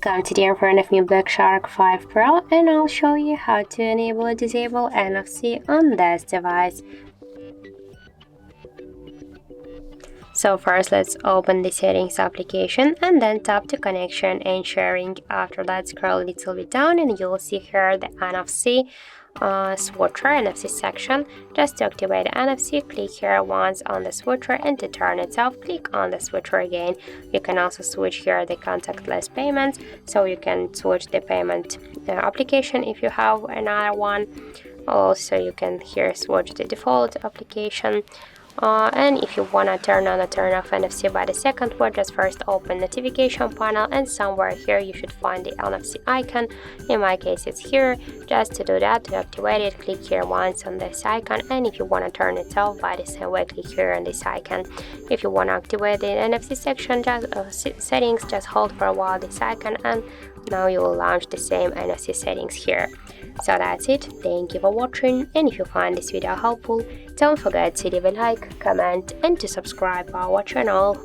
Welcome, today I'm in front of me Black Shark 5 Pro and I'll show you how to enable and disable NFC on this device. So first let's open the settings application and then tap to connection and sharing. After that, scroll a little bit down and you'll see here the NFC switcher NFC section. Just to activate the NFC, click here once on the switcher, and to turn it off, click on the switcher again. You can also switch here the contactless payments, so you can switch the payment application if you have another one. Also you can here switch the default application. And if you want to turn on or turn off NFC by the second one, just first open notification panel and somewhere here you should find the NFC icon. In my case it's here. Just to do that, to activate it, click here once on this icon, and if you want to turn it off by the same way, click here on this icon. If you want to activate the NFC section settings, just hold for a while this icon and now you will launch the same NFC settings here. So that's it. Thank you for watching, and if you find this video helpful, don't forget to leave a like, comment and to subscribe our channel.